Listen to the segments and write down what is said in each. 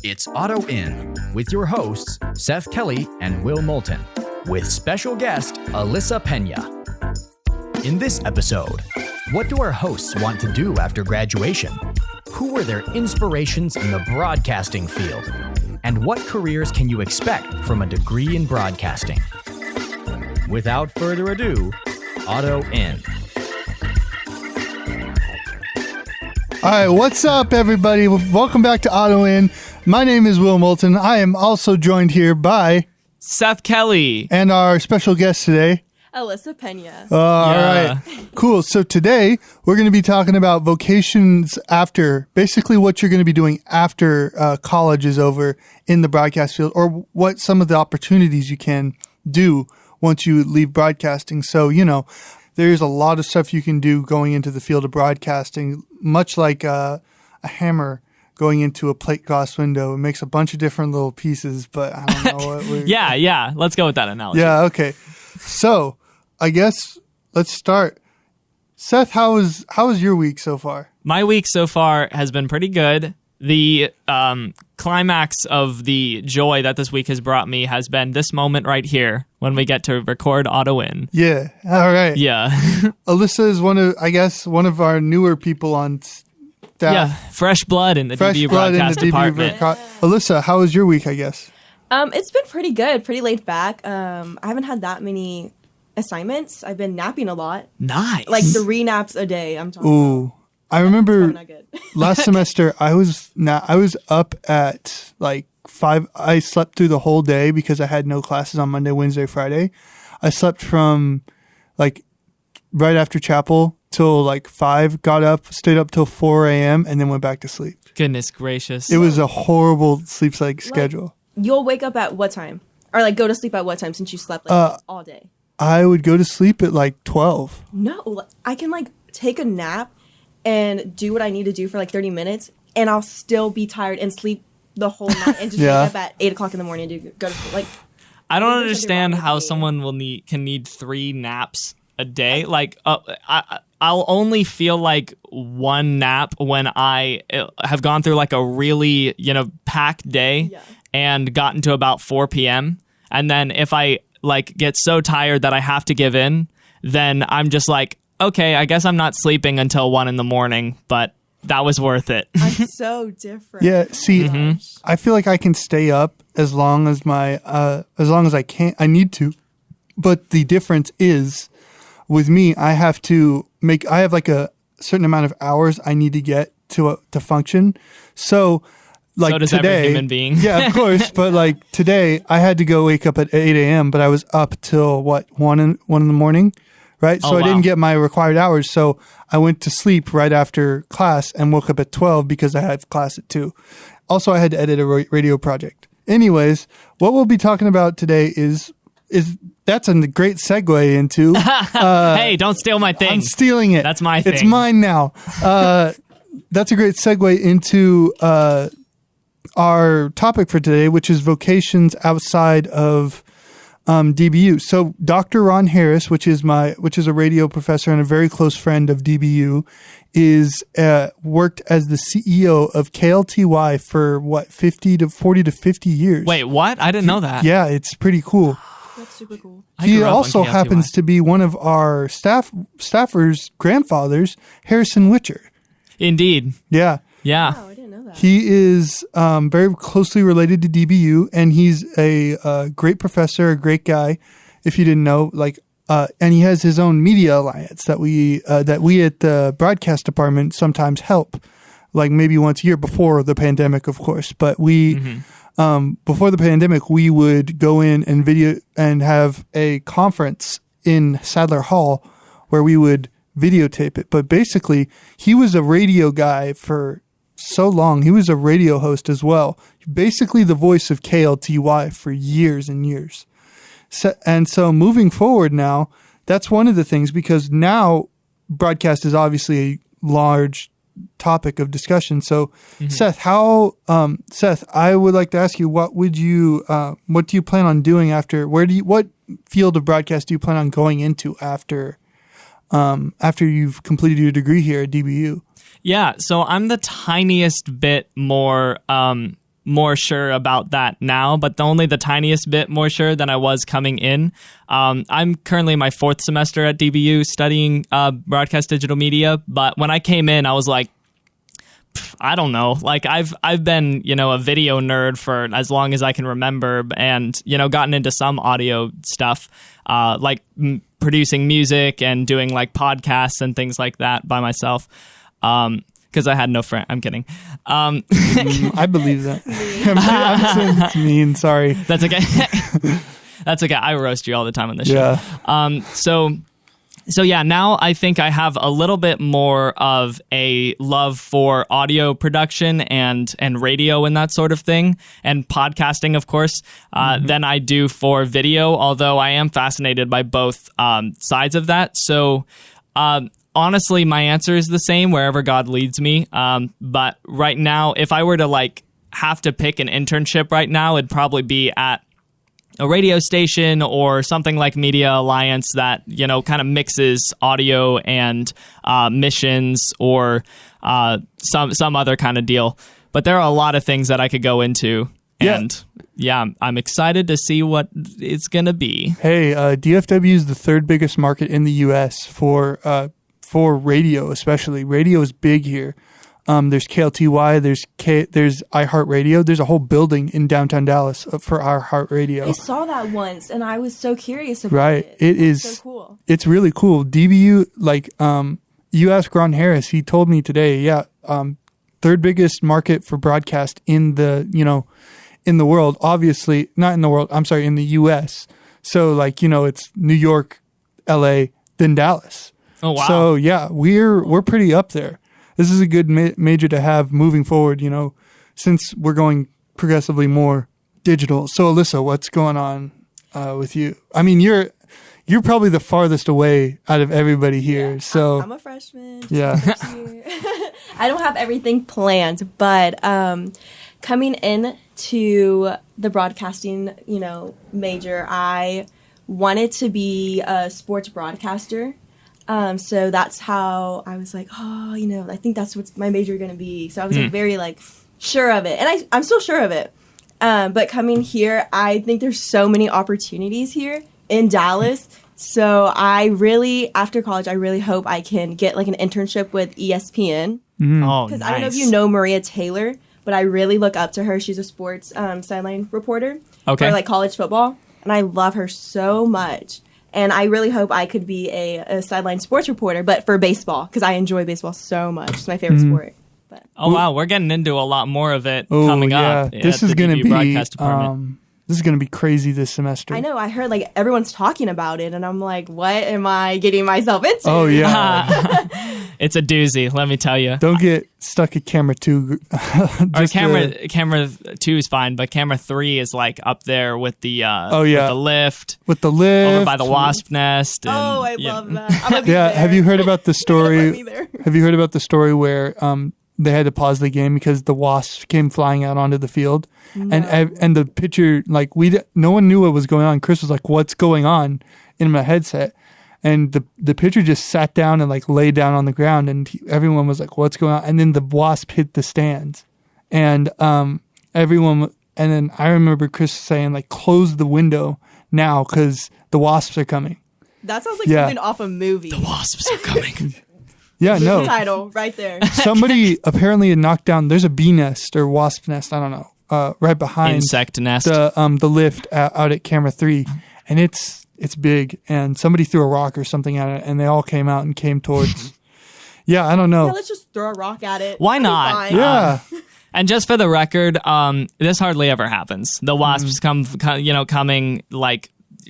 It's Auto In with your hosts, Seth Kelly and Will Moulton, with special guest, Alyssa Peña. In this episode, what do our hosts want to do after graduation? Who were their inspirations in the broadcasting field? And what careers can you expect from a degree in broadcasting? Without further ado, Auto In. All right, what's up, everybody? Welcome back to Auto In. My name is Will Moulton. I am also joined here by Seth Kelly and our special guest today, Alyssa Peña. All right, cool. So today we're going to be talking about vocations after, basically what you're going to be doing after college is over in the broadcast field, or what some of the opportunities you can do once you leave broadcasting. So, you know, there's a lot of stuff you can do going into the field of broadcasting, much like a hammer going into a plate glass window. It makes a bunch of different little pieces, but I don't know what we're... Yeah. Let's go with that analogy. Yeah, okay. So, I guess let's start. Seth, how was your week so far? My week so far has been pretty good. The climax of the joy that this week has brought me has been this moment right here when we get to record Auto In. Yeah, all right. Yeah. Alyssa is one of our newer people on staff. Yeah, fresh blood in the DBU broadcast department. Alyssa, how was your week, I guess? It's been pretty good, pretty laid back. I haven't had that many assignments. I've been napping a lot. Nice. Like 3 naps a day, I'm talking about. I remember Not good. last semester I was up at like 5. I slept through the whole day because I had no classes on Monday, Wednesday, Friday. I slept from like right after chapel till like 5, got up, stayed up till 4 a.m. and then went back to sleep. Goodness gracious. It was a horrible sleep schedule. You'll wake up at what time? Or like go to sleep at what time since you slept like all day? I would go to sleep at like 12. No, I can like take a nap and do what I need to do for like 30 minutes and I'll still be tired and sleep the whole night and just wake up at 8 o'clock in the morning and go to sleep. Like, I don't understand how someone can need 3 naps a day. Like, I'll only feel like one nap when I have gone through like a really, packed day and gotten to about 4 p.m. And then if I like get so tired that I have to give in, then I'm just like, okay, I guess I'm not sleeping until 1 in the morning, but that was worth it. I'm so different. Yeah, see, I feel like I can stay up as long as I can. I need to. But the difference is with me, I have like a certain amount of hours I need to get to function. So like does today, every human being. Yeah, of course. But like today, I had to go wake up at 8 a.m., but I was up till 1 in the morning, right? So I didn't get my required hours. So I went to sleep right after class and woke up at 12 because I had class at 2. Also, I had to edit a radio project. Anyways, what we'll be talking about today is that's a great segue into... hey, don't steal my thing. I'm stealing it. That's my thing. It's mine now. That's a great segue into our topic for today, which is vocations outside of DBU. So Dr. Ron Harris, which is a radio professor and a very close friend of DBU, is worked as the CEO of KLTY for 40 to 50 years. Wait, what? I didn't know that. Yeah, it's pretty cool. That's super cool. He also happens to be one of our staffers' grandfathers, Harrison Witcher. Indeed. Yeah. Wow, I didn't know that. He is very closely related to DBU, and he's a great professor, a great guy. If you didn't know, and he has his own media alliance that we at the broadcast department sometimes help, like maybe once a year before the pandemic, of course. But we. Before the pandemic, we would go in and video and have a conference in Sadler Hall where we would videotape it. But basically, he was a radio guy for so long. He was a radio host as well. Basically, the voice of KLTY for years and years. So moving forward now, that's one of the things, because now broadcast is obviously a large topic of discussion. So Seth, Seth, I would like to ask you, what do you plan on doing after, what field of broadcast do you plan on going into after you've completed your degree here at DBU? Yeah, so I'm the tiniest bit more more sure about that now, but only the tiniest bit more sure than I was coming in. I'm currently in my 4th semester at DBU studying broadcast digital media, but when I came in, I was like, I don't know. Like I've been, a video nerd for as long as I can remember, and gotten into some audio stuff, like producing music and doing like podcasts and things like that by myself. Because I had no friend. I'm kidding. I believe that. I'm saying it's mean. Sorry. That's okay. That's okay. I roast you all the time on this show. Yeah. So yeah, now I think I have a little bit more of a love for audio production and radio and that sort of thing, and podcasting, of course, than I do for video, although I am fascinated by both sides of that. So honestly, my answer is the same wherever God leads me. But right now, if I were to have to pick an internship right now, it'd probably be at a radio station or something like Media Alliance that, kind of mixes audio and missions or some other kind of deal. But there are a lot of things that I could go into. And yeah, I'm excited to see what it's going to be. Hey, DFW is the 3rd biggest market in the U.S. for radio, especially. Radio is big here. There's KLTY, there's iHeartRadio. There's a whole building in downtown Dallas for iHeartRadio. I saw that once, and I was so curious about it. It is so cool. It's really cool. DBU, you asked Ron Harris. He told me today, 3rd biggest market for broadcast in the world. Obviously, not in the world. I'm sorry, in the U.S. So it's New York, L.A., then Dallas. Oh wow! So yeah, we're pretty up there. This is a good major to have moving forward, since we're going progressively more digital. So Alyssa, what's going on with you? I mean, you're probably the farthest away out of everybody here. Yeah, so I'm a freshman. Yeah. I don't have everything planned, but coming in to the broadcasting, major, I wanted to be a sports broadcaster. So that's how I was like, I think that's what my major is going to be. So I was very sure of it. And I'm still sure of it. But coming here, I think there's so many opportunities here in Dallas. So after college, I really hope I can get an internship with ESPN. Oh, Because nice. I don't know if you know Maria Taylor, but I really look up to her. She's a sports sideline reporter for college football. And I love her so much. And I really hope I could be a sideline sports reporter, but for baseball, because I enjoy baseball so much. It's my favorite sport. But. Oh, wow. We're getting into a lot more of it coming up. This is going to be this is going to be crazy this semester. I know. I heard everyone's talking about it, and I'm like, what am I getting myself into? Oh, yeah. It's a doozy, let me tell you. Don't get stuck at camera 2. Camera 2 is fine, but camera 3 is up there with the lift. With the lift. Over by the wasp nest. And, I love that. I'm gonna be there. Have you heard about the story? Have you heard about the story where they had to pause the game because the wasps came flying out onto the field? No. And the pitcher, no one knew what was going on. Chris was like, "What's going on?" in my headset. And the pitcher just sat down and laid down on the ground, and everyone was like, "What's going on?" And then the wasp hit the stands, and everyone. And then I remember Chris saying, "Close the window now because the wasps are coming." That sounds like something off a movie. The wasps are coming. Yeah, no. Title right there. Somebody apparently had knocked down. There's a bee nest or wasp nest. I don't know. Right behind insect nest. The lift out at camera 3, and it's big. And somebody threw a rock or something at it, and they all came out and came towards. Yeah, I don't know. Yeah, let's just throw a rock at it. Why not? Yeah. And just for the record, this hardly ever happens. The wasps coming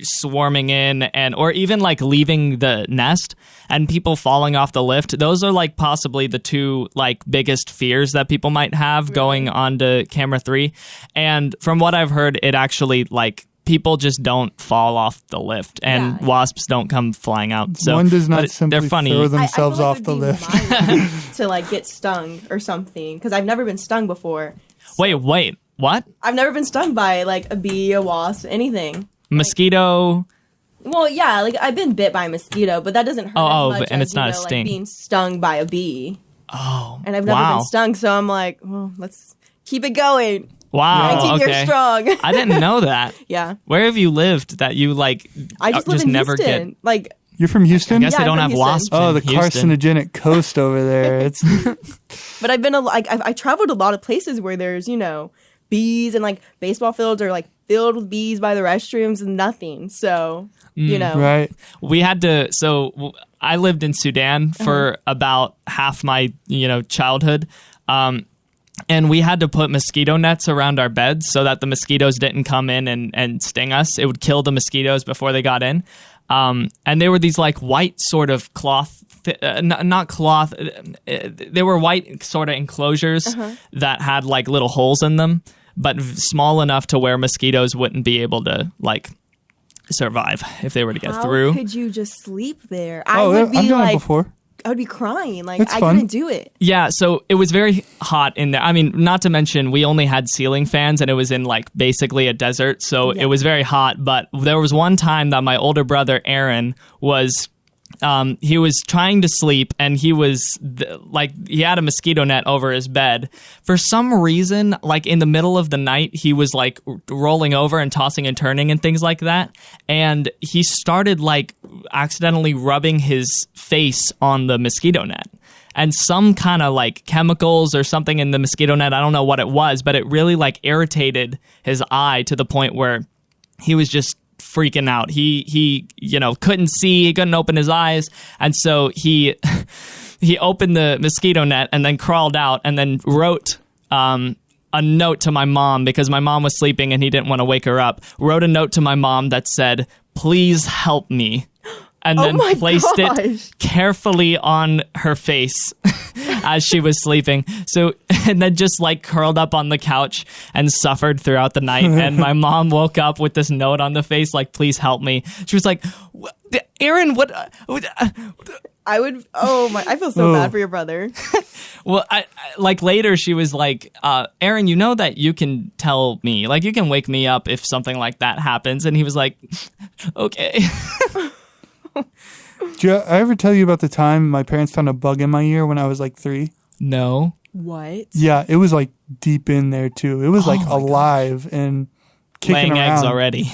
swarming in or even leaving the nest and people falling off the lift. Those are possibly the 2 biggest fears that people might have going onto camera 3. And from what I've heard, it actually people just don't fall off the lift and wasps don't come flying out. So one does not simply they're funny. throw themselves I off the lift to get stung or something, because I've never been stung before. Wait, what? I've never been stung by a bee, a wasp, anything. Mosquito. Well, yeah, I've been bit by a mosquito, but that doesn't hurt as much and as, it's not a sting. being stung by a bee. Oh, and I've never been stung, so I'm like, well, let's Keep it going. Wow. 19 okay. years strong. I didn't know that. Yeah. Where have you lived that you like? I just live in never Houston. get. Like, You're from Houston? I guess they I'm don't from have Houston. wasps. Oh, in the Houston. carcinogenic coast over there. It's but I've been I traveled a lot of places where there's, bees and like baseball fields are like filled with bees by the restrooms and nothing. So, right. We had to. So I lived in Sudan for about half my childhood. And we had to put mosquito nets around our beds so that the mosquitoes didn't come in and sting us. It would kill the mosquitoes before they got in. And they were these like white sort of cloth, not cloth. They were white sort of enclosures that had like little holes in them, but small enough to where mosquitoes wouldn't be able to like survive if they were to get through. How could you just sleep there? I've done it before. I would be crying. Like, It's I fun. couldn't do it. Yeah, so it was very hot in there. I mean, not to mention we only had ceiling fans and it was in like basically a desert, so it was very hot. But there was one time that my older brother Aaron was he was trying to sleep and he was he had a mosquito net over his bed. For some reason, like in the middle of the night, he was like rolling over and tossing and turning and things like that. And he started like accidentally rubbing his face on the mosquito net. And some kind of like chemicals or something in the mosquito net, I don't know what it was, but it really like irritated his eye to the point where he was just freaking out. He couldn't see, he couldn't open his eyes, and so he opened the mosquito net and then crawled out and then wrote a note to my mom because my mom was sleeping and he didn't want to wake her up. Wrote a note to my mom that said, "Please help me." And then placed it carefully on her face as she was sleeping. So, and then just like curled up on the couch and suffered throughout the night. And my mom woke up with this note on the face, like, "Please help me." She was like, "Aaron, what?" I would. Oh my! I feel so bad for your brother. Well, I like later she was like, "Aaron, you know that you can tell me, like, you can wake me up if something like that happens." And he was like, "Okay." Did I ever tell you about the time my parents found a bug in my ear when I was like 3? No. What? Yeah, it was like deep in there too. It was like alive and kicking Laying around. eggs already.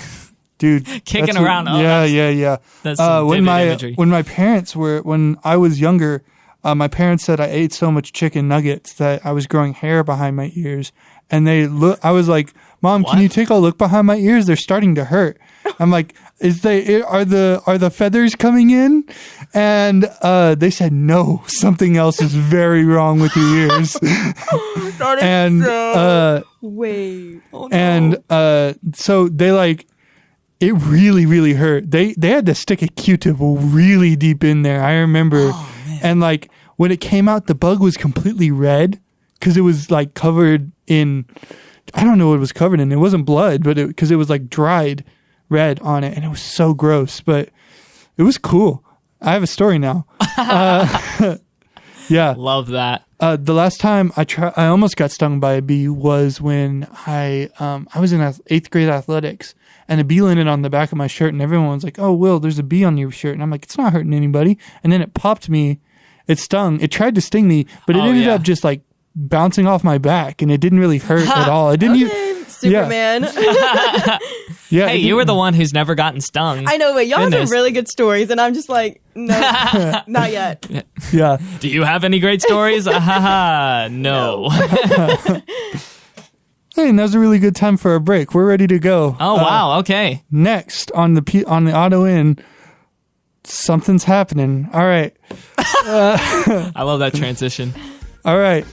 Dude, Kicking around. Oh, yeah. That's some vivid imagery. When I was younger, my parents said I ate so much chicken nuggets that I was growing hair behind my ears. And I was like, "Mom, can you take a look behind my ears? They're starting to hurt." I'm like, are the feathers coming in? And they said, "No, something else is very wrong with your ears." And wait. Oh, no. And so they like, it really, really hurt. They had to stick a Q-tip really deep in there. I remember. And like when it came out, the bug was completely red because it was like covered in, I don't know what it was covered in. It wasn't blood, but because it was like dried red on it, and it was so gross, but it was cool. I have a story now. Yeah. Love that. The last time I almost got stung by a bee was when I was in 8th grade athletics, and a bee landed on the back of my shirt, and everyone was like, "Oh, Will, there's a bee on your shirt." And I'm like, "It's not hurting anybody." And then it popped me. It stung. It tried to sting me, but it ended up just like bouncing off my back, and it didn't really hurt at all. It didn't even... Superman. Yeah. Hey, you were the one who's never gotten stung. I know, but y'all have some really good stories, and I'm just like, no, not yet. Yeah. Do you have any great stories? No. Hey, and that was a really good time for a break. We're ready to go. Oh, wow. Okay. Next on the auto in, something's happening. All right. I love that transition. All right.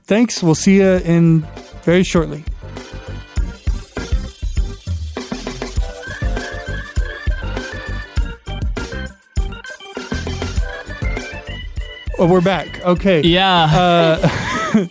Thanks. We'll see you in very shortly. Oh, we're back. Okay. Yeah.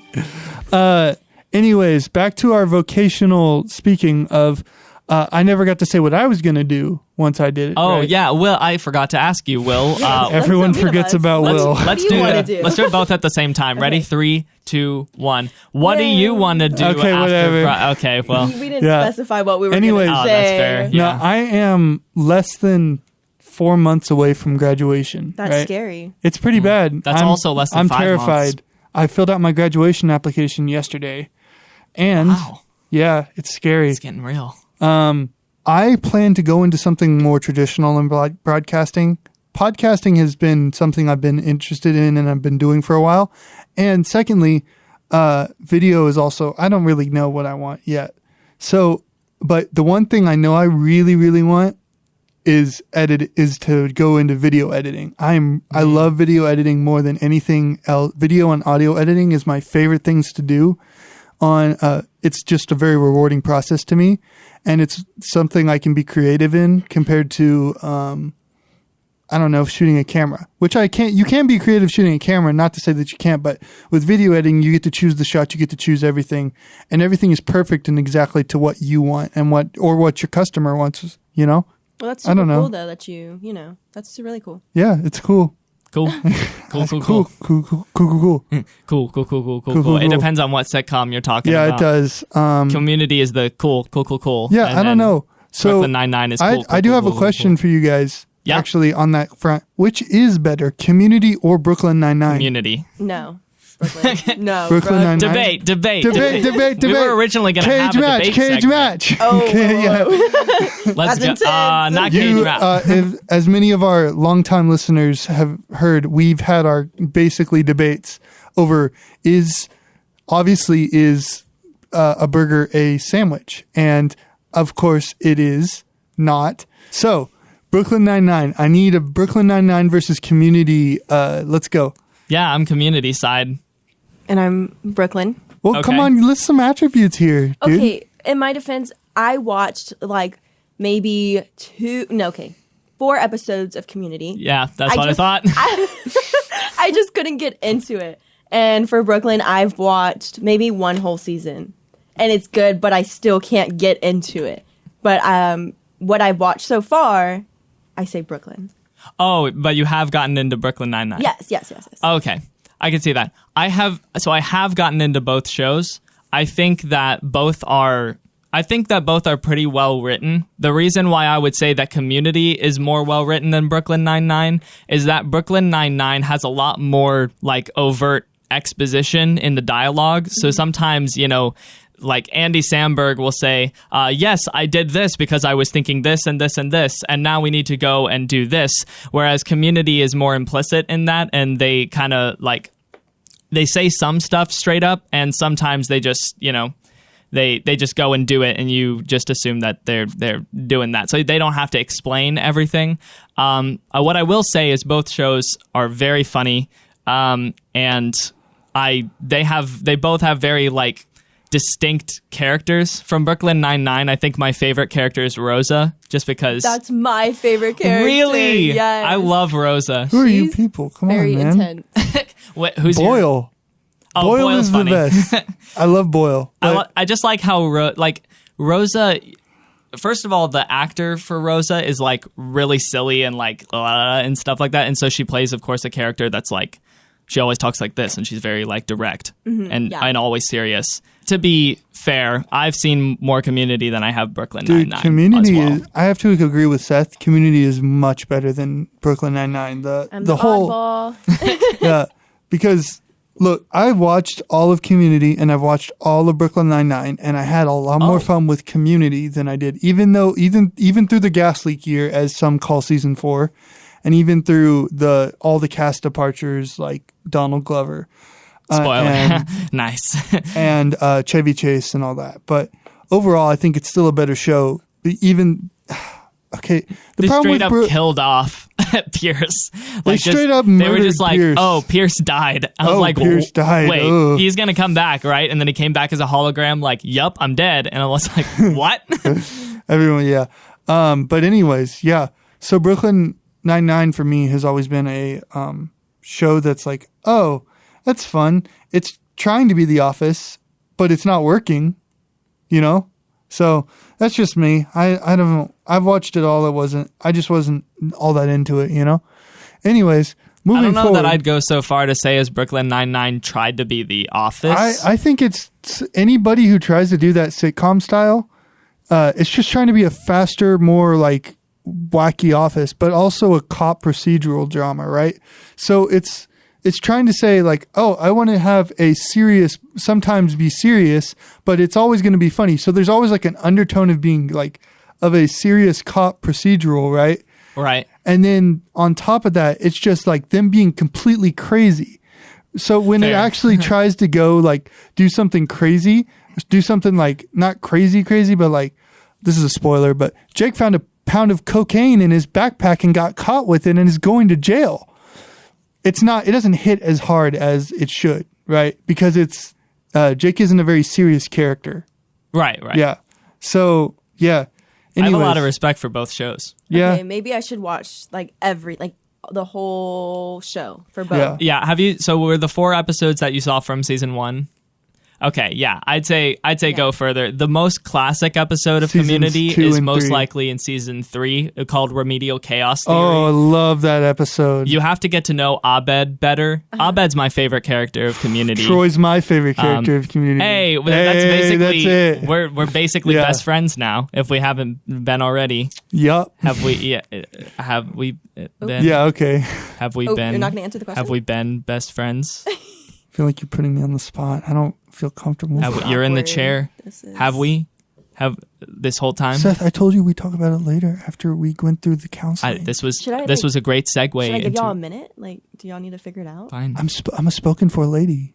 Anyways, back to our vocational speaking of, I never got to say what I was going to do once I did it. Oh, right? yeah. Will, I forgot to ask you, Will. Everyone forgets about Will. Let's do it both at the same time. Ready? 3, 2, 1. What do you want to do Okay, after... whatever. Okay, well... We didn't specify what we were Anyways, going to Oh, say. that's fair. Yeah. Now, I am less than 4 months away from graduation. That's right? scary. It's pretty bad. That's also less than I'm 5 terrified. months. I filled out my graduation application yesterday, And Wow. yeah, it's scary. It's getting real. I plan to go into something more traditional in broadcasting. Podcasting has been something I've been interested in and I've been doing for a while. And secondly, video is also, I don't really know what I want yet. So, but the one thing I know I really, really want is to go into video editing. I love video editing more than anything else. Video and audio editing is my favorite things to do. It's just a very rewarding process to me, and it's something I can be creative in compared to I don't know, shooting a camera, which I can't. You can be creative shooting a camera, not to say that you can't, but with video editing, you get to choose the shot, you get to choose everything, and everything is perfect and exactly to what you want and what your customer wants. You know. Well, that's I don't know. cool though that you know, that's really cool. Yeah, it's cool. Cool. Cool. Cool. Cool. It cool. depends on what sitcom you're talking Yeah, about. it does. Community is the cool. Yeah, And I don't then know. So Brooklyn Nine-Nine is cool. I do have a question for you guys. Yeah. Actually, on that front, which is better, Community or Brooklyn Nine-Nine? Community. No. Brooklyn. No. Brooklyn Nine-Nine. Debate. Debate. We were originally going to have a debate Cage segment. match. Oh, Okay, yeah. Let's That's go. intense. Not cage match. As many of our longtime listeners have heard, we've had our basically debates over is a burger a sandwich? And of course it is not. So Brooklyn Nine-Nine. I need a Brooklyn Nine-Nine versus Community. Let's go. Yeah, I'm community side. And I'm Brooklyn. Well, Okay. come on, list some attributes here, dude. Okay, in my defense, I watched like maybe 4 episodes of Community. Yeah, that's I what just- I thought. I just couldn't get into it. And for Brooklyn, I've watched maybe 1 whole season. And it's good, but I still can't get into it. But what I've watched so far, I say Brooklyn. Oh, but you have gotten into Brooklyn Nine-Nine. Yes. Okay, I can see that. I have gotten into both shows. I think that both are pretty well written. The reason why I would say that Community is more well written than Brooklyn Nine-Nine is that Brooklyn Nine-Nine has a lot more like overt exposition in the dialogue. So sometimes, like Andy Samberg will say, yes, I did this because I was thinking this and this and this, and now we need to go and do this. Whereas Community is more implicit in that, and they kind of like, they say some stuff straight up, and sometimes they just, they just go and do it, and you just assume that they're doing that. So they don't have to explain everything. What I will say is both shows are very funny, and they both have very like distinct characters. From Brooklyn Nine-Nine, I think my favorite character is Rosa, just because. That's my favorite character. Really? Yes. I love Rosa. Who are you She's people? Come Very on, man. intense. Who's your- Boyle. Oh, Boyle Boyle's is funny. the best. I love Boyle. but- I just like how Rosa. First of all, the actor for Rosa is like really silly and like and stuff like that, and so she plays, of course, a character that's like she always talks like this, and she's very like direct and always serious. To be fair, I've seen more Community than I have Brooklyn Dude, Nine-Nine. Community as well. is. I have to agree with Seth. Community is much better than Brooklyn Nine-Nine. I'm The whole oddball. yeah, because look, I've watched all of Community and I've watched all of Brooklyn Nine-Nine, and I had a lot more fun with Community than I did, even through the gas leak year, as some call season 4, and even through all the cast departures like Donald Glover. Spoiler. And, Nice. and Chevy Chase and all that. But overall, I think it's still a better show. Even okay, They problem straight with up killed off Pierce. They straight up murdered They were just like, Pierce. oh, Pierce died. I was like, Pierce died. wait, Ugh. he's gonna come back, right? And then he came back as a hologram, like, yup, I'm dead. And I was like, what? everyone, yeah. But anyways, yeah. So Brooklyn Nine-Nine for me has always been a show that's like, oh, that's fun. It's trying to be The Office, but it's not working, So that's just me. I don't know. I've watched it all. I just wasn't all that into it, Anyways, moving I don't know forward. that I'd go so far to say as Brooklyn Nine-Nine tried to be The Office. I think it's anybody who tries to do that sitcom style. It's just trying to be a faster, more like wacky Office, but also a cop procedural drama, right? So it's it's trying to say like, oh, I want to have a serious, sometimes be serious, but it's always going to be funny. So there's always like an undertone of being like of a serious cop procedural, right? Right. And then on top of that, it's just like them being completely crazy. So when it actually tries to go like do something crazy, do something like not crazy, but like, this is a spoiler, but Jake found a pound of cocaine in his backpack and got caught with it and is going to jail. It doesn't hit as hard as it should, right? Because Jake isn't a very serious character. Right. Yeah. So, yeah. Anyways, I have a lot Anyways. of respect for both shows. Yeah. Okay, maybe I should watch like the whole show for both. Yeah. So were the 4 episodes that you saw from season 1? Okay, yeah, I'd say go further. The most classic episode of Seasons Community 2 is and most 3. likely in season 3, called Remedial Chaos Theory. Oh, I love that episode. You have to get to know Abed better. Abed's my favorite character of Community. Troy's my favorite character of Community. Hey, that's basically that's it. We're basically best friends now. If we haven't been already, Yup. have we? Yeah, have we been? Yeah. Okay. Have we Oh, been? you're not gonna answer the question? Have we been best friends? I feel like you're putting me on the spot. I don't feel comfortable. You're in the Awkward. chair. Have we? Have this whole time? Seth, I told you we talk about it later after we went through the counseling. This was Should I, was a great segue. Should I give into y'all a minute? Like, do y'all need to figure it out? Fine. I'm a spoken for lady.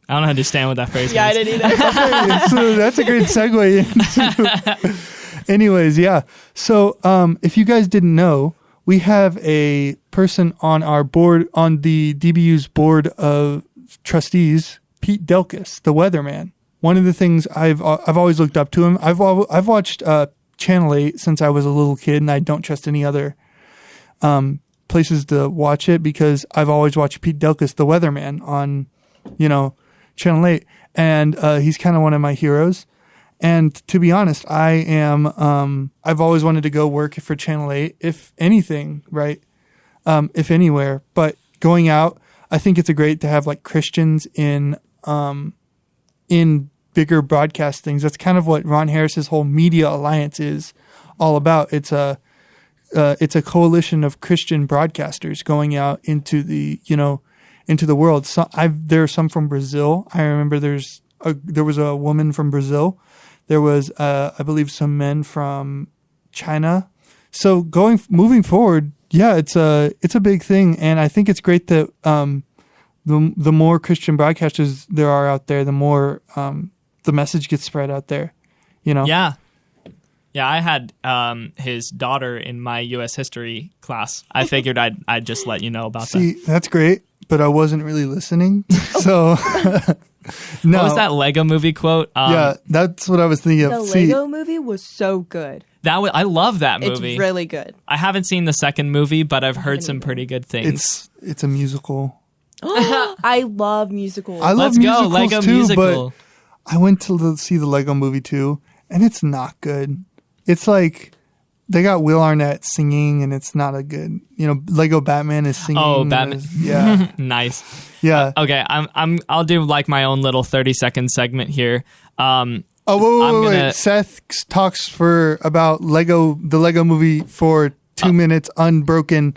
I don't understand what that phrase Yeah, I means. didn't either. Okay, so that's a great segue into. Anyways, yeah. So if you guys didn't know, we have a person on our board, on the DBU's board of trustees, Pete Delkus, the weatherman. One of the things I've always looked up to him. I've watched Channel 8 since I was a little kid, and I don't trust any other places to watch it because I've always watched Pete Delkus, the weatherman, on Channel 8, and he's kind of one of my heroes. And to be honest, I've always wanted to go work for Channel 8, if anything, right? If anywhere. But going out, I think it's great to have like Christians in bigger broadcast things. That's kind of what Ron Harris's whole media alliance is all about. It's a coalition of Christian broadcasters going out into the world. So there are some from Brazil. I remember there was a woman from Brazil. There was, I believe, some men from China. So moving forward, yeah, it's a big thing, and I think it's great that the more Christian broadcasters there are out there, the more the message gets spread out there. Yeah. Yeah, I had his daughter in my U.S. history class. I figured I'd just let you know about that. See, that's great, but I wasn't really listening. So, no. What was that Lego movie quote? Yeah, that's what I was thinking of. The Lego movie was so good. I love that movie. It's really good. I haven't seen the second movie, but I've heard some pretty good things. It's a musical. I love musicals. I love Let's go, musicals Lego too, musical. but I went to see the Lego movie too, and it's not good. It's like they got Will Arnett singing, and it's not a good. Lego Batman is singing. Oh, Batman! Yeah, Nice. Yeah. Okay, I'll do like my own little 30-second segment here. Wait. Seth talks about the Lego movie for 2 minutes, unbroken.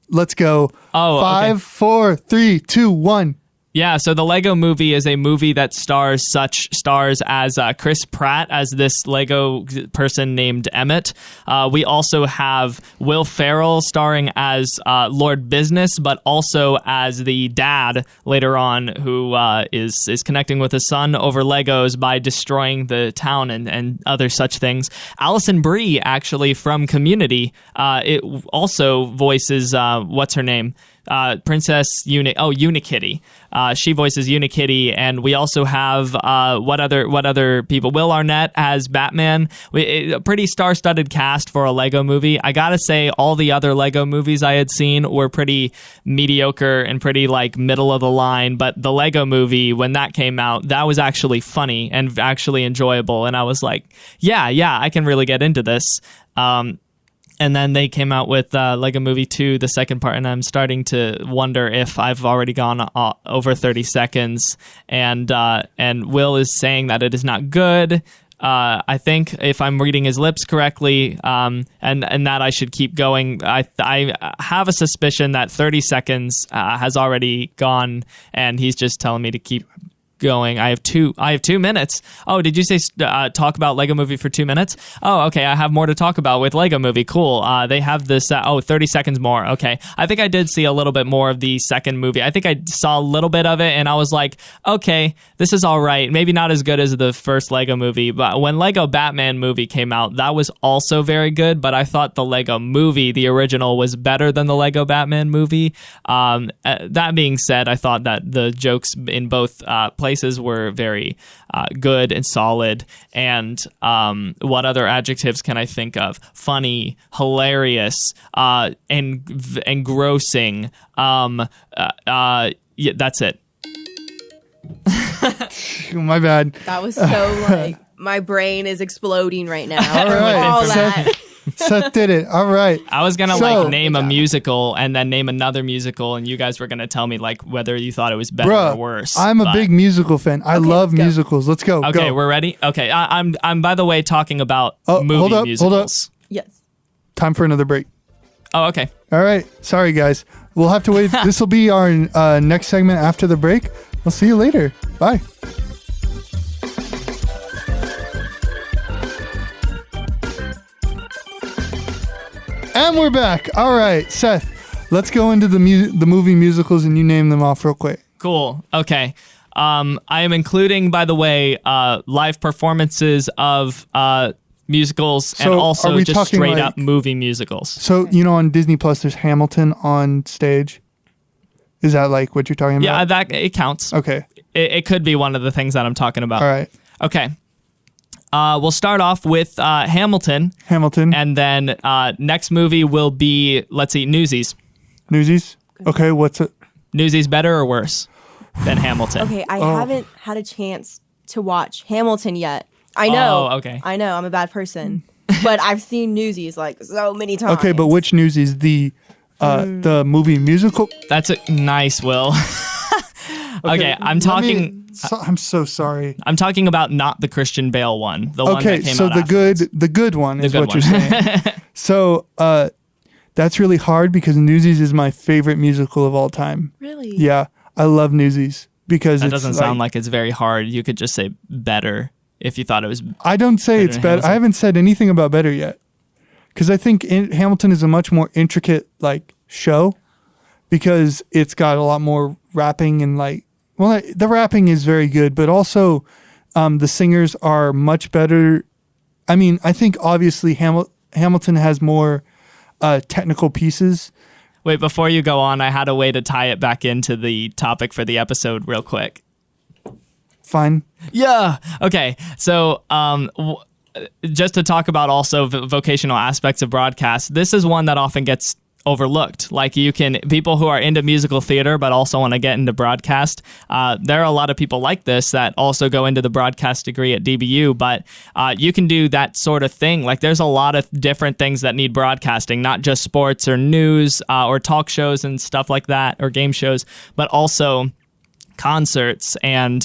Let's go. Oh, 5, 4, 3, 2, 1. Yeah, so the Lego movie is a movie that stars as Chris Pratt as this Lego person named Emmett. We also have Will Ferrell starring as Lord Business, but also as the dad later on, who is connecting with his son over Legos by destroying the town and other such things. Alison Brie, actually from Community, it also voices what's her name? Princess Unikitty. She voices Unikitty, and we also have what other people? Will Arnett as Batman. A pretty star-studded cast for a Lego movie. I gotta say, all the other Lego movies I had seen were pretty mediocre and pretty like middle of the line. But the Lego movie, when that came out, that was actually funny and actually enjoyable. And I was like, yeah, I can really get into this. And then they came out with Lego Movie 2, the second part, and I'm starting to wonder if I've already gone over 30 seconds. And Will is saying that it is not good. I think if I'm reading his lips correctly, and that I should keep going. I have a suspicion that 30 seconds has already gone, and he's just telling me to keep going. I have 2 minutes. Oh, did you say talk about Lego Movie for 2 minutes? Oh, okay. I have more to talk about with Lego Movie. Cool. They have this 30 seconds more. Okay. I think I did see a little bit more of the second movie. I think I saw a little bit of it, and I was like, okay, this is all right. Maybe not as good as the first Lego Movie, but when Lego Batman movie came out, that was also very good, but I thought the Lego Movie, the original, was better than the Lego Batman movie. That being said, I thought that the jokes in both places were very good and solid. And what other adjectives can I think of? Funny, hilarious, engrossing. Yeah, that's it. My bad. That was so like my brain is exploding right now. All right. All that. Seth did it. All right. I was gonna name a musical and then name another musical, and you guys were gonna tell me like whether you thought it was better or worse. I'm a big musical fan. I love musicals. Let's go. Okay, go. we're ready. Okay, I'm by the way talking about movie musicals. Hold up. Yes. Time for another break. Oh, okay. All right. Sorry, guys. We'll have to wait. This will be our next segment after the break. We'll see you later. Bye. And we're back. All right, Seth, let's go into the movie musicals, and you name them off real quick. Cool. Okay. I am including, by the way, live performances of musicals and also just straight up movie musicals. So, on Disney Plus, there's Hamilton on stage. Is that like what you're talking about? Yeah, that it counts. Okay. It could be one of the things that I'm talking about. All right. Okay. We'll start off with Hamilton. And then next movie will be, let's see, Newsies. Newsies? Okay, what's it? Newsies better or worse than Hamilton? Okay, I haven't had a chance to watch Hamilton yet. I know. Oh, okay. I know, I'm a bad person. But I've seen Newsies like so many times. Okay, but which Newsies? The movie musical? That's a nice, Will. Okay, I'm talking... I'm so sorry. I'm talking about not the Christian Bale one. The one that came so out the afterwards. good one is what you're saying. So that's really hard because Newsies is my favorite musical of all time. Really? Yeah, I love Newsies because that doesn't sound like it's very hard. You could just say better if you thought it was. I don't say it's better. I haven't said anything about better yet because I think Hamilton is a much more intricate show because it's got a lot more rapping and the rapping is very good, but also the singers are much better. I mean, I think obviously Hamilton has more technical pieces. Wait, before you go on, I had a way to tie it back into the topic for the episode real quick. Fine. Yeah. Okay. So just to talk about also vocational aspects of broadcast, this is one that often gets overlooked. People who are into musical theater but also want to get into broadcast, there are a lot of people like this that also go into the broadcast degree at DBU, but you can do that sort of thing. There's a lot of different things that need broadcasting, not just sports or news or talk shows and stuff like that, or game shows, but also concerts. And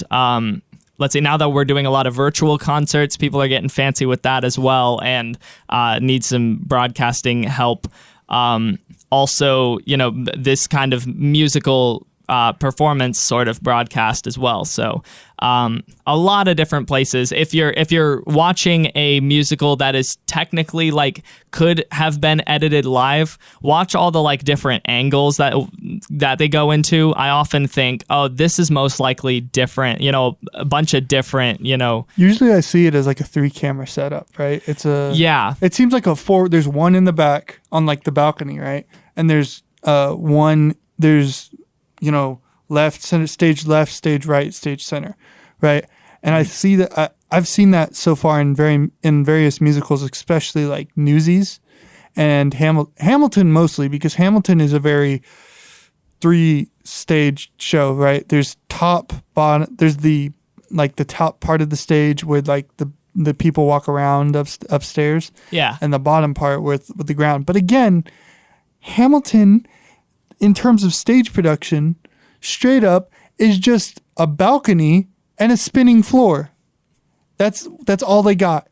let's see, now that we're doing a lot of virtual concerts, people are getting fancy with that as well and need some broadcasting help. Also, this kind of musical performance sort of broadcast as well. So a lot of different places. If you're watching a musical that is technically could have been edited live, watch all the different angles that they go into. I often think, oh, this is most likely different, a bunch of different, Usually I see it as a 3-camera setup, right? Yeah. It seems like there's one in the back on the balcony, right? And there's left, center, stage left, stage right, stage center, right? And I see that I've seen that so far in various musicals, especially Newsies and Hamilton mostly, because Hamilton is a very 3-stage show, right? There's top, bottom, there's the top part of the stage where the people walk around upstairs, yeah, and the bottom part with the ground. But again, Hamilton, in terms of stage production, straight up is just a balcony and a spinning floor. That's all they got.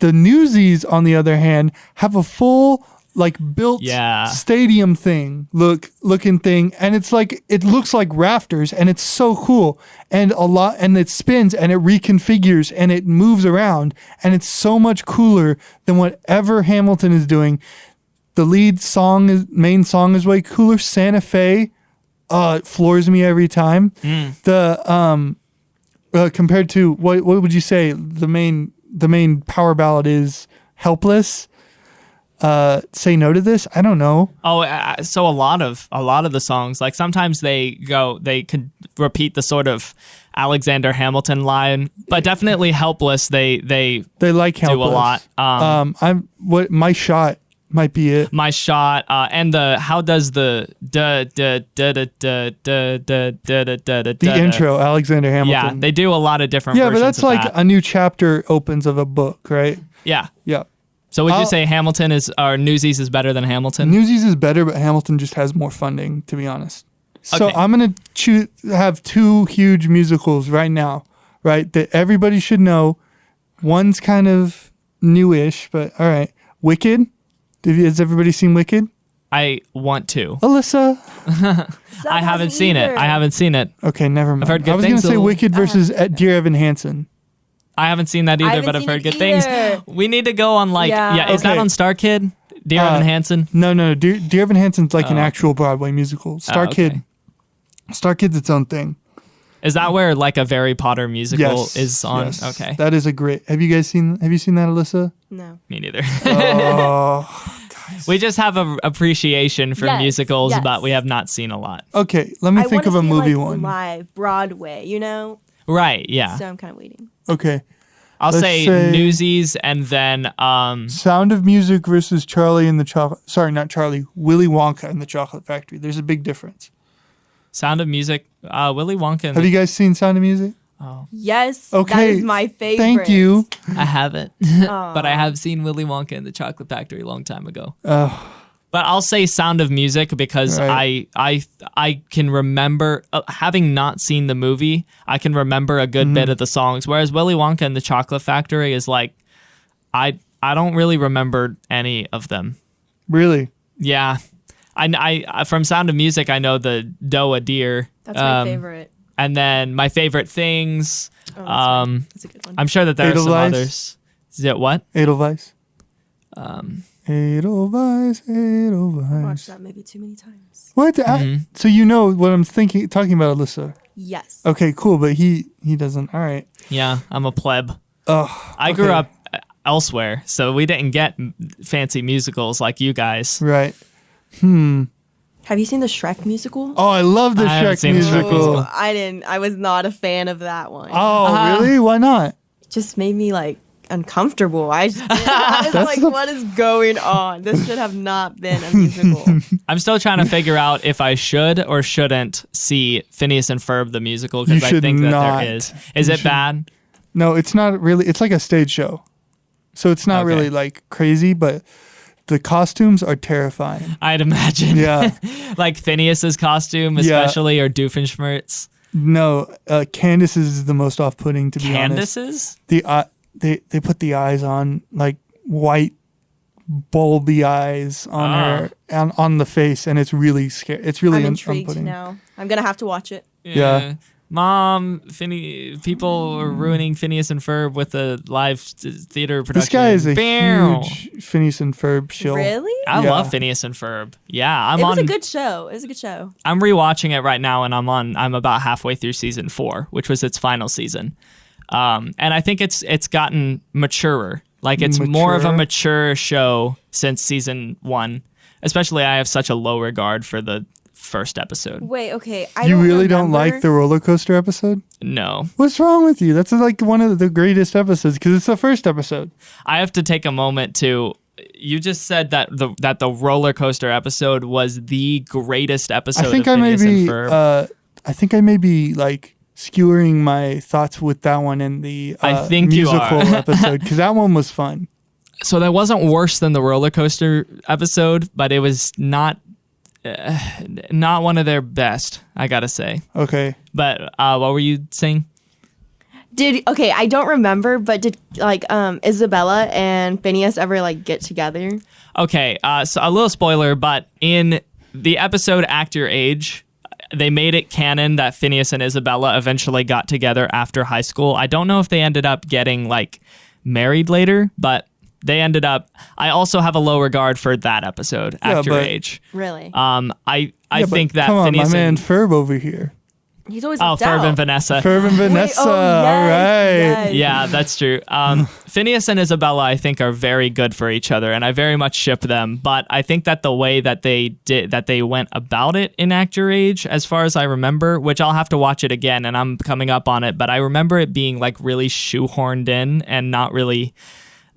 The Newsies, on the other hand, have a full like built stadium thing looking thing, and it's like it looks like rafters, and it's so cool, and it spins and it reconfigures and it moves around, and it's so much cooler than whatever Hamilton is doing. The main song is way cooler. Santa Fe, it floors me every time. The compared to what would you say the main power ballad is? Helpless. Say no to this. I don't know. So a lot of the songs, like sometimes they could repeat the sort of Alexander Hamilton line, but definitely Helpless. They like Helpless. Do a lot. My Shot might be it. My Shot, and how does the the intro, Alexander Hamilton. Yeah, they do a lot of different versions but that's of like that. a new chapter opens of a book, right? Yeah. Yeah. So would you say Newsies is better than Hamilton? Newsies is better, but Hamilton just has more funding, to be honest. So Okay. I'm going to have two huge musicals right now, right, that everybody should know. One's kind of newish, but all right. Wicked. Has everybody seen Wicked? I want to. Alyssa? I haven't seen it. Okay, never mind. I've heard good I was going things. to say Wicked versus Dear Evan Hansen. I haven't seen that either, but I've heard good things. We need to go on is that on Star Kid? Dear Evan Hansen? No. Dear Evan Hansen's like an actual Broadway musical. Star Kid's its own thing. Is that where like a Harry Potter musical is on? Yes. Okay. That is a great. Have you seen that, Alyssa? No. Me neither. Oh, guys. We just have an appreciation for musicals, yes. but we have not seen a lot. Okay, let me think of a movie one. Live Broadway, Right, yeah. So I'm kind of waiting. Okay. I'll say Newsies and then Sound of Music versus Charlie and the Chocolate. Sorry, not Charlie. Willy Wonka and the Chocolate Factory. There's a big difference. Sound of Music, Willy Wonka. Have you guys seen Sound of Music? Oh. Yes. Okay. That is my favorite. Thank you. I haven't, but I have seen Willy Wonka and the Chocolate Factory a long time ago. But I'll say Sound of Music because I can remember, having not seen the movie, I can remember a good bit of the songs. Whereas Willy Wonka and the Chocolate Factory is like, I don't really remember any of them. Really? Yeah. I from Sound of Music, I know the Doe a Deer. That's my favorite. And then My Favorite Things. That's a good one. I'm sure that there are some Edelweiss? others. Is it what? Edelweiss. Edelweiss. I watched that maybe too many times. What? So you know what I'm talking about, Alyssa? Yes. Okay, cool, but he doesn't. All right. Yeah, I'm a pleb. Oh, I grew up elsewhere, so we didn't get fancy musicals like you guys. Right. Have you seen the Shrek musical? Oh, I love the I haven't Shrek seen the Shrek musical. musical. I didn't. I was not a fan of that one. Oh, really? Why not? It just made me like uncomfortable. I was like, what is going on? This should have not been a musical. I'm still trying to figure out if I should or shouldn't see Phineas and Ferb the musical because I think that there is. Is it bad? No, it's not really. It's like a stage show. So it's not really like crazy, but the costumes are terrifying. I'd imagine. Yeah. Like Phineas's costume, especially, or Doofenshmirtz. No, Candace's is the most off-putting, to be honest. Candace's? They put the eyes on, like white, bulby eyes on her, and on the face, and it's really scary. It's really I'm intrigued unputting. now. I'm going to have to watch it. Yeah. Mom, people are ruining Phineas and Ferb with a live theater production. This guy is a huge Phineas and Ferb shill. Really? I love Phineas and Ferb. Yeah, It was a good show. I'm rewatching it right now, and I'm about halfway through season 4, which was its final season. And I think it's gotten maturer. Like it's more of a mature show since season 1. Especially, I have such a low regard for the first episode. Wait, okay. You really don't like the roller coaster episode? No. What's wrong with you? That's like one of the greatest episodes because it's the first episode. I have to take a moment to. You just said that the roller coaster episode was the greatest episode. I think of Phineas and Ferb. I think I may be like skewering my thoughts with that one and the I think musical you are. episode because that one was fun. So that wasn't worse than the roller coaster episode, but it was not one of their best, I gotta say. Okay. But what were you saying? Okay, I don't remember, but did like Isabella and Phineas ever like get together? Okay, so a little spoiler, but in the episode Act Your Age, they made it canon that Phineas and Isabella eventually got together after high school. I don't know if they ended up getting like married later, but they ended up. I also have a low regard for that episode, Act Your Age. Really? I think that come on, Phineas my man and, Ferb over here. He's always Oh, left Ferb out. and Vanessa. Ferb and Vanessa. Wait, oh, yes, all right. yes. Yeah, that's true. Phineas and Isabella, I think, are very good for each other, and I very much ship them. But I think that the way that they went about it in Act Your Age, as far as I remember, which I'll have to watch it again, and I'm coming up on it, but I remember it being like really shoehorned in and not really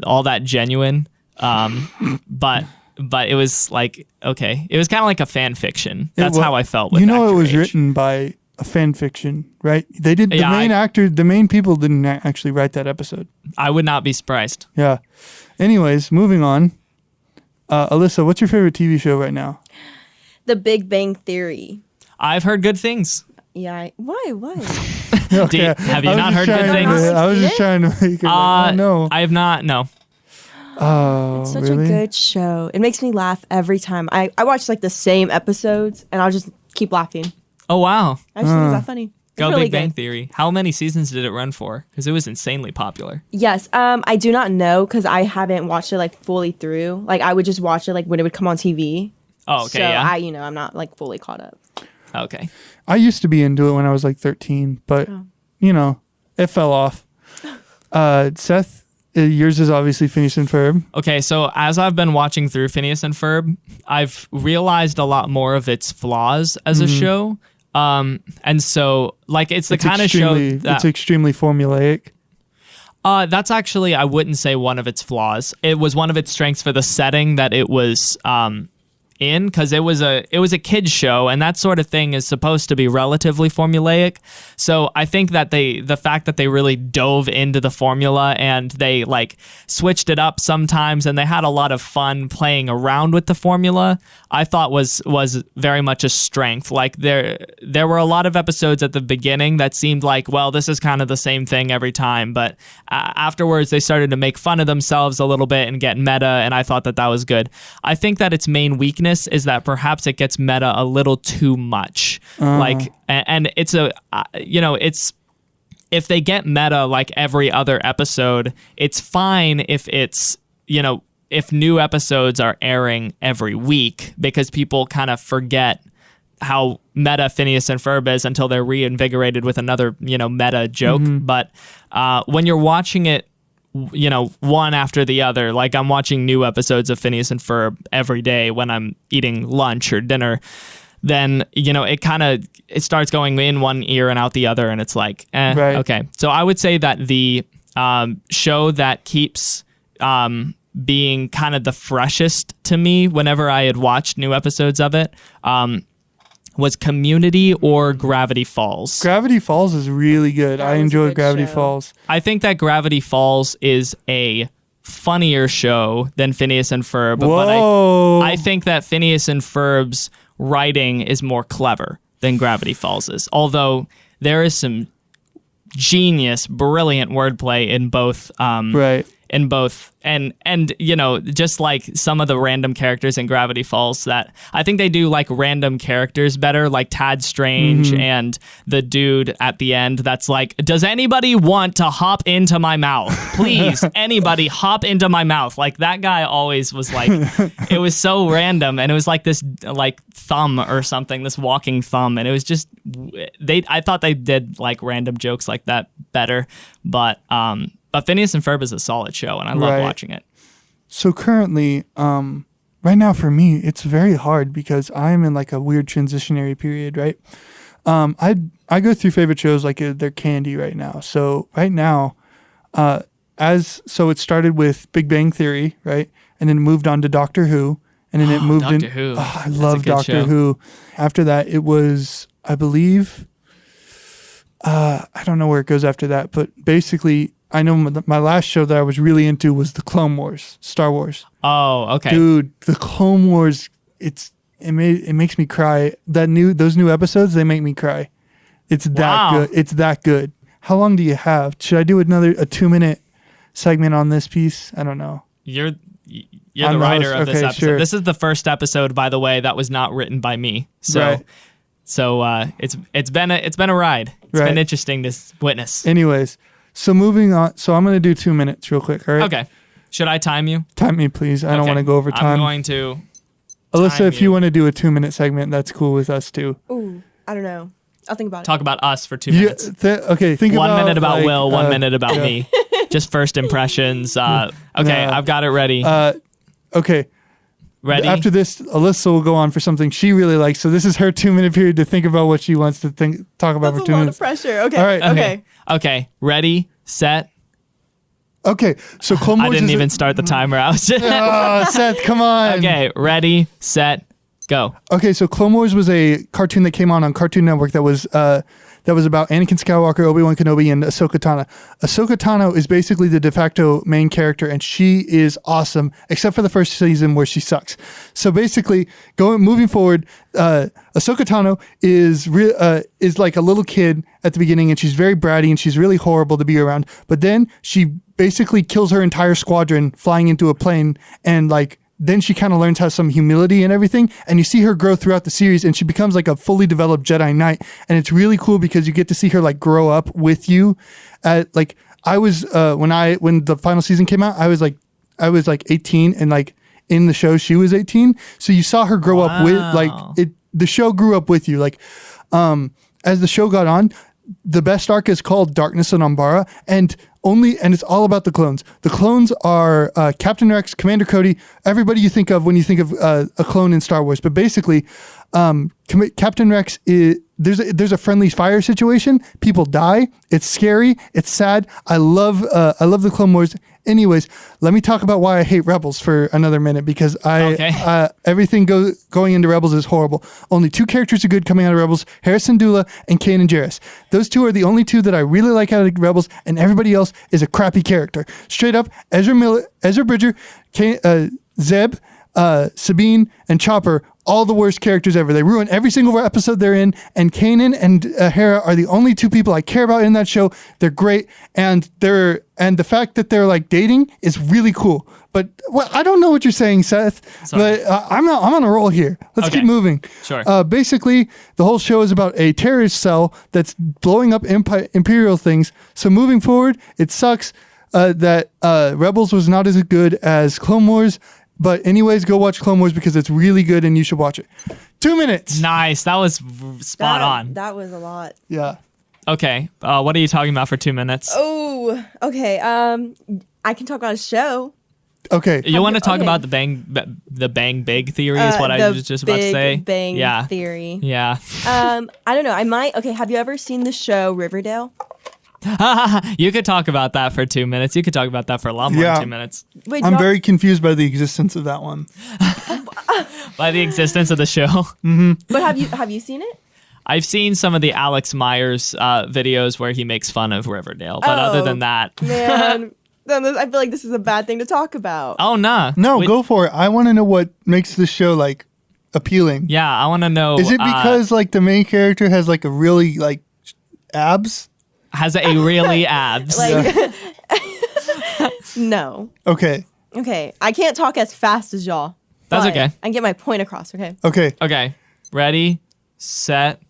all that genuine. But it was like, okay, it was kind of like a fan fiction. That's how I felt with it Act Your was Age. written by a fan fiction, right? They did the Yeah, the main people didn't actually write that episode. I would not be surprised. Yeah. Anyways, moving on. Alyssa, what's your favorite TV show right now? The Big Bang Theory. I've heard good things. Yeah. Why? Okay. Have you I was not just heard good trying things? I was just trying to make it like, oh, no. I have not. No. Oh, Such really? a good show. It makes me laugh every time. I watch like the same episodes and I'll just keep laughing. Oh wow. I just think it's that funny. It's Go really Big Bang good. Theory. How many seasons did it run for? Because it was insanely popular. Yes. I do not know because I haven't watched it like fully through. Like I would just watch it like when it would come on TV. Oh, okay. So Yeah. I'm not like fully caught up. Okay. I used to be into it when I was like 13, but it fell off. Seth, yours is obviously Phineas and Ferb. Okay, so as I've been watching through Phineas and Ferb, I've realized a lot more of its flaws as a show. And so, like, it's the kind of show that... It's extremely formulaic. That's actually, I wouldn't say one of its flaws. It was one of its strengths for the setting that it was in, because it was a kid's show, and that sort of thing is supposed to be relatively formulaic. So I think that the fact that they really dove into the formula and they like switched it up sometimes, and they had a lot of fun playing around with the formula, I thought was very much a strength. Like there were a lot of episodes at the beginning that seemed like, well, this is kind of the same thing every time, but afterwards they started to make fun of themselves a little bit and get meta, and I thought that was good. I think that its main weakness is that perhaps it gets meta a little too much. Like, and it's it's, if they get meta like every other episode, it's fine if it's, if new episodes are airing every week, because people kind of forget how meta Phineas and Ferb is until they're reinvigorated with another, meta joke. But when you're watching it, one after the other, like I'm watching new episodes of Phineas and Ferb every day when I'm eating lunch or dinner, then, it starts going in one ear and out the other, and it's like, Right. Okay. So I would say that the show that keeps being kind of the freshest to me whenever I had watched new episodes of it was Community or Gravity Falls. Gravity Falls is really good. That I was a enjoy good Gravity show. Falls. I think that Gravity Falls is a funnier show than Phineas and Ferb, Whoa. but I think that Phineas and Ferb's writing is more clever than Gravity Falls is. Although there is some genius, brilliant wordplay in both. Right. In both, and just like some of the random characters in Gravity Falls, that I think they do like random characters better, like Tad Strange and the dude at the end that's like, does anybody want to hop into my mouth? Please, anybody hop into my mouth. Like that guy always was like, it was so random, and it was like this like thumb or something, this walking thumb, and it was just I thought they did like random jokes like that better, but Phineas and Ferb is a solid show, and I love watching it. So currently, right now for me, it's very hard because I'm in like a weird transitionary period, right? I go through favorite shows like they're candy right now. So right now, it started with Big Bang Theory, right? And then it moved on to Doctor Who, and then it moved Doctor Who. Oh, I That's love a good Doctor show. Who. After that, it was, I believe, I don't know where it goes after that, but basically, I know my last show that I was really into was the Clone Wars, Star Wars. Oh, okay. Dude, the Clone Wars, it makes me cry. Those new episodes, they make me cry. It's that Wow. good. It's that good. How long do you have? Should I do a 2-minute segment on this piece? I don't know. You're I'm the the writer host. of this Okay, episode. sure. This is the first episode, by the way, that was not written by me. So Right. it's been a ride. It's Right. been interesting to witness. Anyways, so moving on. So I'm going to do 2 minutes real quick. All right. Okay. Should I time you? Time me, please. I don't Okay. want to go over I'm time. going to. Alyssa, time if you you. want to do a 2-minute segment, that's cool with us too. Ooh, I don't know. I'll think about Talk about us for 2 Yeah, minutes. okay. Think 1 about minute about like, Will, 1 minute about yeah. me. Just first impressions. Okay, Nah. I've got it ready. Okay. Ready? After this, Alyssa will go on for something she really likes. So this is her 2-minute period to think about what she wants to talk about That's for a 2 lot minutes. of pressure. Okay. All right. Okay. Okay. Ready, set. Okay. So Clone Wars I didn't is even start the timer. I was just. Oh, Seth, come on. Okay, ready, set, go. Okay, so Clone Wars was a cartoon that came on Cartoon Network that was about Anakin Skywalker, Obi-Wan Kenobi, and Ahsoka Tano. Ahsoka Tano is basically the de facto main character, and she is awesome, except for the first season where she sucks. So basically, moving forward, Ahsoka Tano is like a little kid at the beginning, and she's very bratty, and she's really horrible to be around. But then she basically kills her entire squadron flying into a plane, and like then she kind of learns how some humility and everything, and you see her grow throughout the series, and she becomes like a fully developed Jedi Knight, and it's really cool because you get to see her like grow up with you. Like I was when the final season came out, I was like 18, and like in the show she was 18, so you saw her grow up with like it. The show grew up with you. Like as the show got on, the best arc is called Darkness on Umbara, and it's all about the clones. The clones are Captain Rex, Commander Cody, everybody you think of when you think of a clone in Star Wars. But basically, Captain Rex there's a friendly fire situation. People die. It's scary. It's sad. I love the Clone Wars. Anyways, let me talk about why I hate Rebels for another minute, because everything going into Rebels is horrible. Only 2 characters are good coming out of Rebels: Harrison Dula and Kanan Jarrus. Those 2 are the only 2 that I really like out of Rebels, and everybody else is a crappy character. Straight up, Ezra Bridger, Zeb, Sabine, and Chopper, all the worst characters ever. They ruin every single episode they're in, and Kanan and Hera are the only 2 people I care about in that show. They're great, and the fact that they're like dating is really cool. But I don't know what you're saying, Seth. Sorry. But I'm on a roll here. Let's keep moving. Sure. Basically, the whole show is about a terrorist cell that's blowing up imperial things. So moving forward, it sucks that Rebels was not as good as Clone Wars. But anyways, go watch Clone Wars because it's really good and you should watch it. 2 minutes. Nice. That was spot on. That was a lot. Yeah. Okay. What are you talking about for 2 minutes? Oh, okay. I can talk about a show. Okay. You want to talk okay. about the bang big theory is what I was just about to say. Bang Yeah. theory. Yeah. I don't know. I might. Okay. Have you ever seen the show Riverdale? You could talk about that for 2 minutes. You could talk about that for a lot more Yeah. than 2 minutes. Wait, I'm very confused by the existence of that one. By the existence of the show. But have you seen it? I've seen some of the Alex Myers videos where he makes fun of Riverdale, but other than that, Man, then I feel like this is a bad thing to talk about. oh nah. No, go for it. I want to know what makes this show like appealing. Yeah, I want to know. Is it because like the main character has like a really like abs? Has a really abs? Like, no. Okay. Okay, I can't talk as fast as y'all. That's but okay. I can get my point across. Okay. Okay. Okay, ready, set,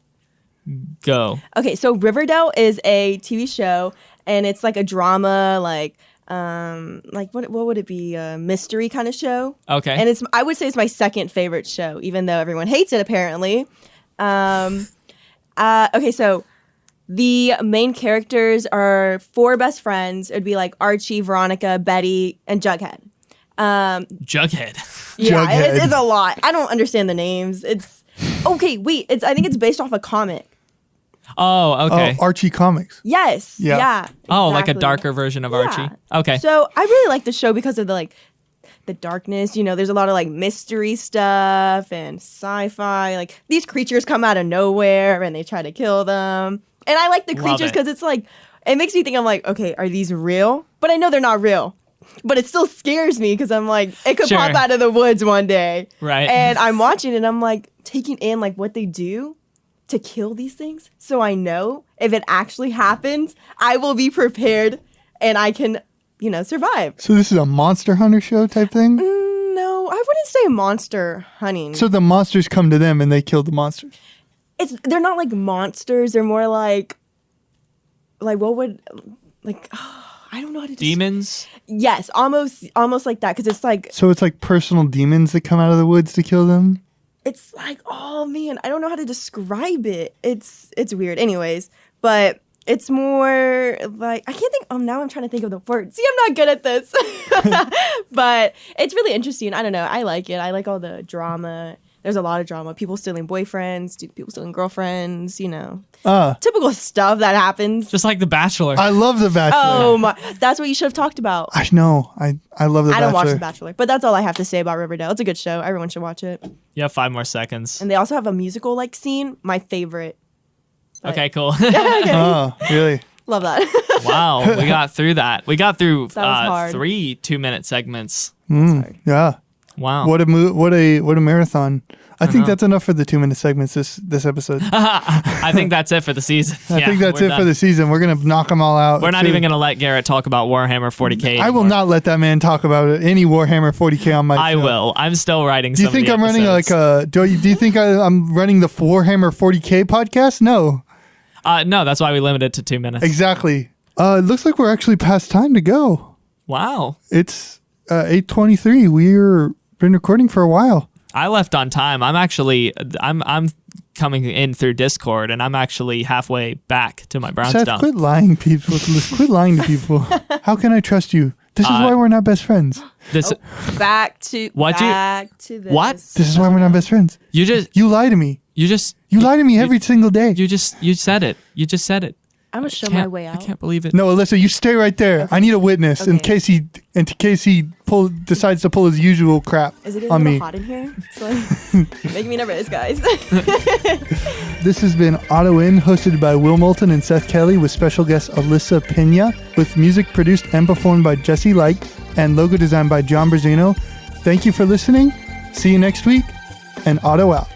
go. Okay, so Riverdale is a TV show, and it's like a drama, like what would it be? A mystery kind of show. Okay. And I would say it's my second favorite show, even though everyone hates it apparently. Okay, so the main characters are 4 best friends. It would be like Archie, Veronica, Betty, and Jughead. Jughead. Yeah, Jughead. it's a lot. I don't understand the names. It's okay. Wait, I think it's based off a comic. Oh, okay. Oh, Archie Comics. Yes. Yeah. Yeah. Oh, like a exactly. darker version of Archie. Yeah. Okay. So I really like the show because of the darkness. You know, there's a lot of like mystery stuff and sci-fi. Like these creatures come out of nowhere and they try to kill them. And I like the Love creatures it. because it's like it makes me think I'm like, okay, are these real? But I know they're not real. But it still scares me because I'm like, it could Sure. pop out of the woods one day. Right. And I'm watching it and I'm like taking in like what they do. to kill these things. So I know if it actually happens, I will be prepared and I can, survive. So this is a Monster Hunter show type thing? No, I wouldn't say monster hunting. So the monsters come to them and they kill the monsters. They're not like monsters. They're more like what would, I don't know how to Demons? Yes, almost like that, because it's like... So it's like personal demons that come out of the woods to kill them? It's like, oh man, I don't know how to describe it. It's weird. Anyways, but it's more like, I can't think, now I'm trying to think of the word. See, I'm not good at this. But it's really interesting. I don't know. I like it. I like all the drama. There's a lot of drama. People stealing boyfriends, people stealing girlfriends, typical stuff that happens. Just like The Bachelor. I love The Bachelor. Oh my, that's what you should have talked about. I know. I love The Bachelor. I don't watch The Bachelor, but that's all I have to say about Riverdale. It's a good show. Everyone should watch it. You have 5 more seconds. And they also have a musical scene, my favorite. But Okay, cool. Oh, really? Love that. Wow, we got through that. We got through That was hard. 3 2-minute segments. Yeah. Wow. What a marathon. I think that's enough for the 2-minute segments this episode. I think that's it for the season. I think that's it for the season. We're going to knock them all out. We're not even going to let Garrett talk about Warhammer 40K I will anymore. not let that man talk about any Warhammer 40K on my show. I will. I'm still writing Do you think I'm running do you think I'm running the Warhammer 40K podcast? No. No, that's why we limited it to 2 minutes. Exactly. It looks like we're actually past time to go. Wow. It's 8:23. We're been recording for a while. I left on time. I'm coming in through Discord, and I'm actually halfway back to my brownstone. Seth, quit lying, people. Quit lying to people. How can I trust you? This is why we're not best friends. Back to this. What? This is why we're not best friends. You lie to me. You lie to me every single day. You said it. You just said it. I'm gonna show my way out. I can't believe it. No, Alyssa, you stay right there. Okay. I need a witness in Okay. case he decides to pull his usual crap Is it on a little me. hot in here? It's like making me nervous, guys. This has been Auto In, hosted by Will Moulton and Seth Kelly, with special guest Alyssa Peña, with music produced and performed by Jesse Light, and logo designed by John Brazino. Thank you for listening. See you next week, and Auto out.